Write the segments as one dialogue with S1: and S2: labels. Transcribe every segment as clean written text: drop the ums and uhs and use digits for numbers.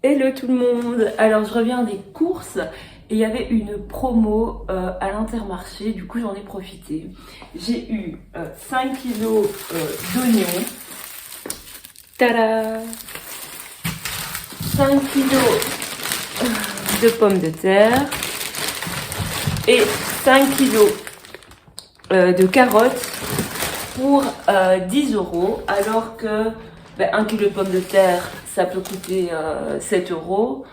S1: Hello tout le monde. Alors je reviens des courses et il y avait une promo à l'Intermarché, du coup j'en ai profité. J'ai eu 5 kilos d'oignons, tada, 5 kilos de pommes de terre et 5 kilos de carottes pour 10 euros, alors que 1 kg de pommes de terre ça peut coûter 7 euros.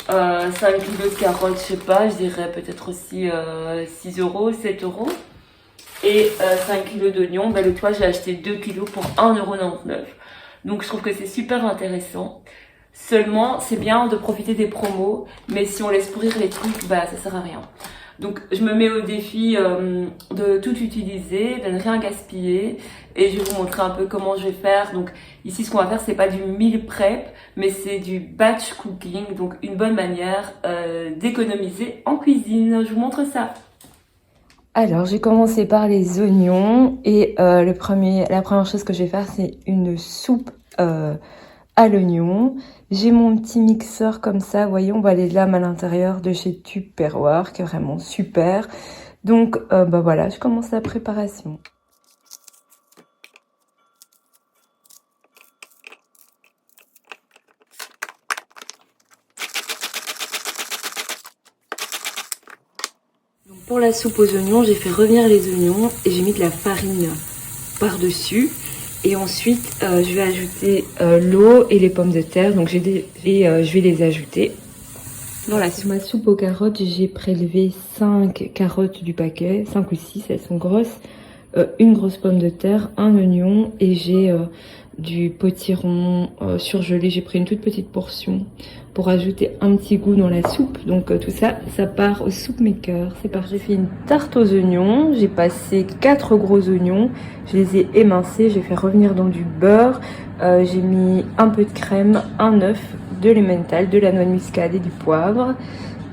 S1: 5 kg de carottes, je sais pas, je dirais peut-être aussi 6 euros, 7 euros. Et 5 kg d'oignons, le toit j'ai acheté 2 kg pour 1,99 €. Donc je trouve que c'est super intéressant. Seulement, c'est bien de profiter des promos, mais si on laisse pourrir les trucs, ça sert à rien. Donc je me mets au défi de tout utiliser, de ne rien gaspiller, et je vais vous montrer un peu comment je vais faire. Donc ici ce qu'on va faire, c'est pas du meal prep, mais c'est du batch cooking, donc une bonne manière d'économiser en cuisine. Je vous montre ça. Alors j'ai commencé par les oignons et la première chose que je vais faire, c'est une soupe à l'oignon. J'ai mon petit mixeur comme ça, vous voyez, on voit les lames à l'intérieur de chez Tupperware, qui est vraiment super. Donc voilà, je commence la préparation. Donc, pour la soupe aux oignons, j'ai fait revenir les oignons et j'ai mis de la farine par-dessus. Et ensuite, je vais ajouter l'eau et les pommes de terre. Donc, je vais les ajouter. Voilà, sur ma soupe aux carottes, j'ai prélevé 5 carottes du paquet, 5 ou 6, elles sont grosses. Une grosse pomme de terre, un oignon et j'ai du potiron surgelé. J'ai pris une toute petite portion pour ajouter un petit goût dans la soupe. Donc tout ça, ça part au soup maker. C'est parti. J'ai fait une tarte aux oignons. J'ai passé 4 gros oignons. Je les ai émincés. J'ai fait revenir dans du beurre. J'ai mis un peu de crème, un œuf, de l'emmental, de la noix de muscade et du poivre.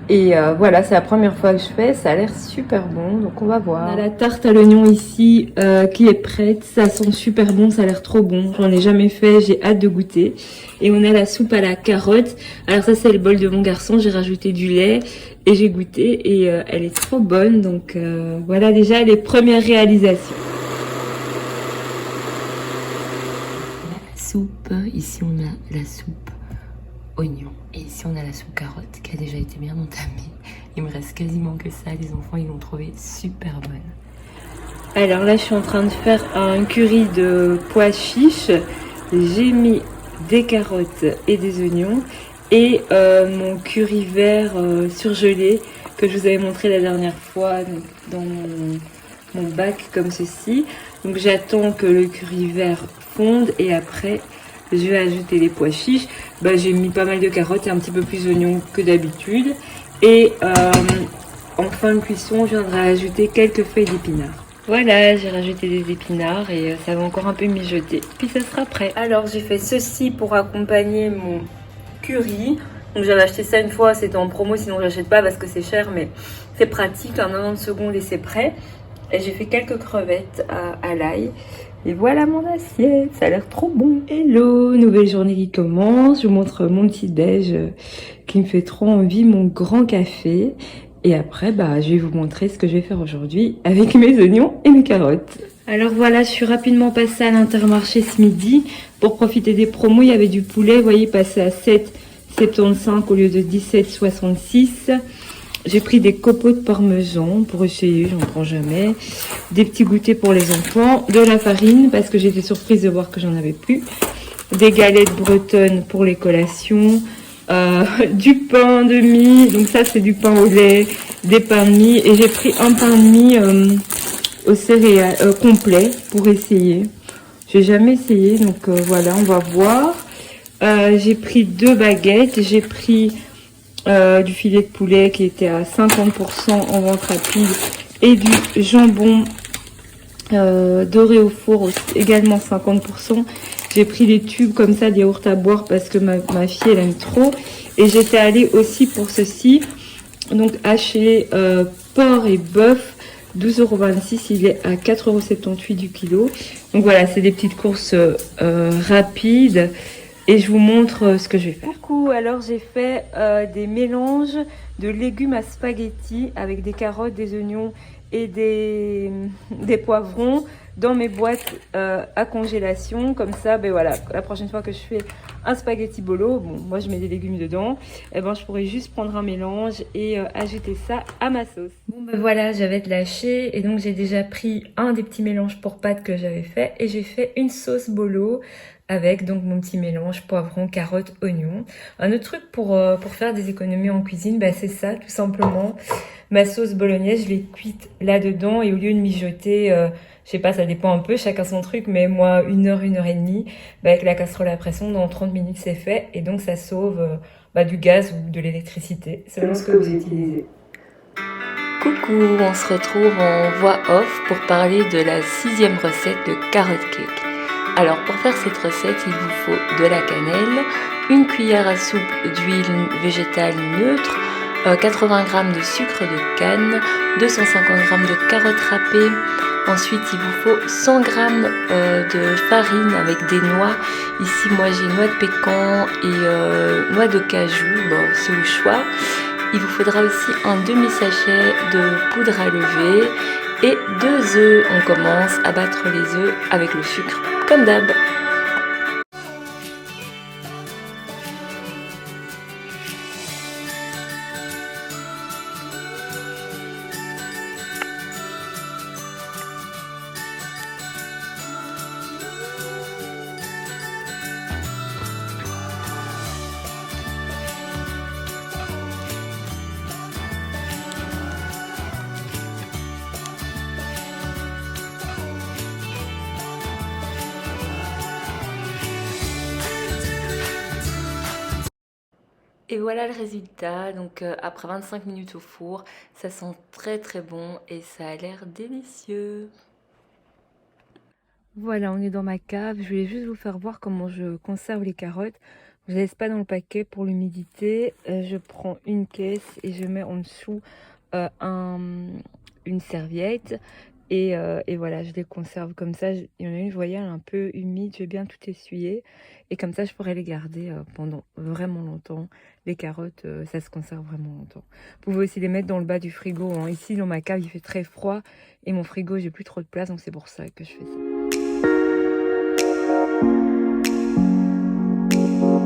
S1: Et voilà, c'est la première fois que je fais, ça a l'air super bon, donc on va voir. On a la tarte à l'oignon ici qui est prête, ça sent super bon, ça a l'air trop bon. J'en ai jamais fait, j'ai hâte de goûter. Et on a la soupe à la carotte. Alors ça c'est le bol de mon garçon, j'ai rajouté du lait et j'ai goûté et elle est trop bonne. Donc voilà déjà les premières réalisations. La soupe, ici on a la soupe oignon. Et ici on a la soupe carotte qui a déjà été bien entamée. Il me reste quasiment que ça, les enfants ils l'ont trouvé super bonne. Alors là je suis en train de faire un curry de pois chiches. J'ai mis des carottes et des oignons et mon curry vert surgelé que je vous avais montré la dernière fois dans mon bac comme ceci. Donc j'attends que le curry vert fonde et après je vais ajouter les pois chiches. J'ai mis pas mal de carottes et un petit peu plus d'oignons que d'habitude. Et en fin de cuisson, je viendrai ajouter quelques feuilles d'épinards. Voilà, j'ai rajouté des épinards et ça va encore un peu mijoter. Puis ça sera prêt. Alors j'ai fait ceci pour accompagner mon curry. Donc j'avais acheté ça une fois, c'était en promo, sinon j'achète pas parce que c'est cher, mais c'est pratique. En 90 secondes et c'est prêt. Et j'ai fait quelques crevettes à l'ail. Et voilà mon assiette, ça a l'air trop bon. Hello, nouvelle journée qui commence. Je vous montre mon petit déj qui me fait trop envie, mon grand café. Et après, je vais vous montrer ce que je vais faire aujourd'hui avec mes oignons et mes carottes. Alors voilà, je suis rapidement passée à l'Intermarché ce midi pour profiter des promos. Il y avait du poulet, vous voyez, passé à 7,75 au lieu de 17,66. J'ai pris des copeaux de parmesan pour essayer, j'en prends jamais. Des petits goûters pour les enfants. De la farine, parce que j'étais surprise de voir que j'en avais plus. Des galettes bretonnes pour les collations. Du pain de mie, donc ça c'est du pain au lait. Des pains de mie. Et j'ai pris un pain de mie au céréales complet pour essayer. J'ai jamais essayé, donc voilà, on va voir. J'ai pris 2 baguettes. J'ai pris du filet de poulet qui était à 50% en vente rapide et du jambon doré au four également 50%. J'ai pris des tubes comme ça, des yaourts à boire parce que ma fille elle aime trop. Et j'étais allée aussi pour ceci, donc haché porc et bœuf, 12,26 €, il est à 4,78 € du kilo. Donc voilà, c'est des petites courses rapides.
S2: et je vous montre ce que je vais faire. Coucou, alors j'ai fait des mélanges de légumes à spaghetti avec des carottes, des oignons et des poivrons dans mes boîtes à congélation. Comme ça, ben voilà, la prochaine fois que je fais un spaghetti bolo, bon, moi je mets des légumes dedans, et ben je pourrais juste prendre un mélange et ajouter ça à ma sauce. Bon ben voilà, j'avais lâché et donc j'ai déjà pris un des petits mélanges pour pâtes que j'avais fait et j'ai fait une sauce bolo avec donc mon petit mélange poivron, carotte, oignon. Un autre truc pour faire des économies en cuisine, bah c'est ça tout simplement. Ma sauce bolognaise, je l'ai cuite là-dedans et au lieu de mijoter, je sais pas, ça dépend un peu, chacun son truc, mais moi, 1 heure et demie, bah, avec la casserole à pression, dans 30 minutes c'est fait et donc ça sauve bah, du gaz ou de l'électricité, selon ce que vous utilisez.
S1: Coucou, on se retrouve en voix off pour parler de la 6e recette de carrot cake. Alors pour faire cette recette, il vous faut de la cannelle, une cuillère à soupe d'huile végétale neutre, 80 g de sucre de canne, 250 g de carottes râpées. Ensuite, il vous faut 100 g de farine avec des noix. Ici, moi j'ai noix de pécan et noix de cajou, bon, c'est au choix. Il vous faudra aussi un demi-sachet de poudre à lever et 2 œufs. On commence à battre les œufs avec le sucre, comme d'hab. Et voilà le résultat, donc après 25 minutes au four, ça sent très très bon et ça a l'air délicieux.
S2: Voilà, on est dans ma cave. Je voulais juste vous faire voir comment je conserve les carottes. Je ne laisse pas dans le paquet pour l'humidité. Je prends une caisse et je mets en dessous une serviette. Et voilà, je les conserve comme ça. Il y en a une, je voyais, elle est un peu humide. Je vais bien tout essuyer. Et comme ça, je pourrais les garder pendant vraiment longtemps. Les carottes, ça se conserve vraiment longtemps. Vous pouvez aussi les mettre dans le bas du frigo, hein. Ici, dans ma cave, il fait très froid. Et mon frigo, j'ai plus trop de place. Donc c'est pour ça que je fais ça.